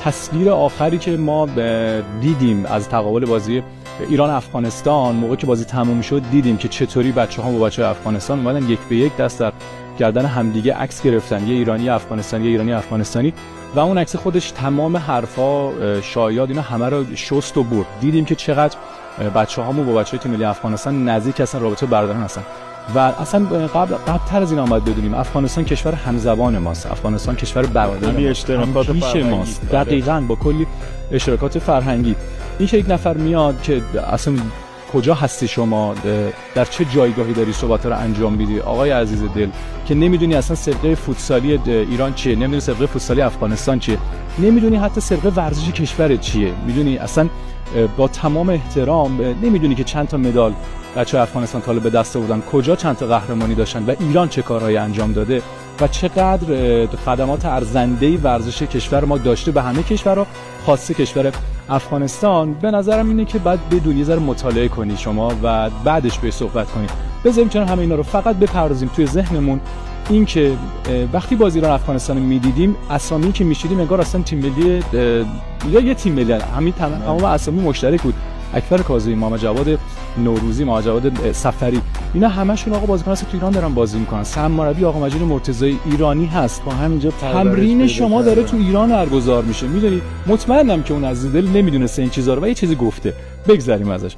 تصویر آخری که ما دیدیم از تقابل بازی ایران افغانستان، موقعی که بازی تموم شد دیدیم که چطوری بچه‌ها با بچه‌های افغانستان اومدن یک به یک دست در گردن همدیگه عکس گرفتن، یه ایرانی افغانستانی، یه ایرانی افغانستانی، و اون عکس خودش تمام حرفا، شایعات، اینا همه رو شست و برد. دیدیم که چقدر بچه‌هامون با بچه‌های تیم ملی افغانستان نزدیک هستن، رابطه برقرار هستن. و اصلا قبل‌تر از اینا باید بدونیم افغانستان کشور همزبان ماست، افغانستان کشور برادر اشتراکات ماست، دقیقاً با کلی اشتراکات فرهنگی. این که یک نفر میاد که اصلا کجا هستی شما، در چه جایگاهی داری صحبت رو انجام میدی آقای عزیز دل، که نمیدونی اصلا سابقه فوتسالی ایران چیه، نمیدونی سابقه فوتسالی افغانستان چیه، نمیدونی حتی سابقه ورزشی کشورت چیه، میدونی اصلا با تمام احترام نمیدونی که چند تا مدال بچه‌های افغانستان تا به دست آوردن، کجا چند تا قهرمانی داشتن و ایران چه کارهایی انجام داده و چقدر خدمات ارزنده‌ای ورزش کشور ما داشته به همه کشورها، خاصه کشور افغانستان. به نظرم اینه که بعد بدون یه ذره مطالعه کنی شما و بعدش به صحبت کنی. بذاریم چون همه اینا رو فقط بپردازیم توی ذهنمون، این که وقتی بازی ایران افغانستان رو می‌دیدیم، اسامی که می‌شیدیم انگار اصلا تیم ملی یا یه تیم ملی، همین تمام اسامی مشترک بود. اکبر کاظمی، محمد جواد نوروزی، محمد جواد سفری، اینا همشون آقا بازیکن هستن تو ایران دارن بازی میکنن. سم مربی آقا مجید مرتضی ایرانی هست، با همینجا تمرین شما داره تو ایران برگزار میشه. میدونی مطمئنم که اون عزیز دل نمیدونسته این چیزا رو و یه چیزی گفته، بگذریم ازش.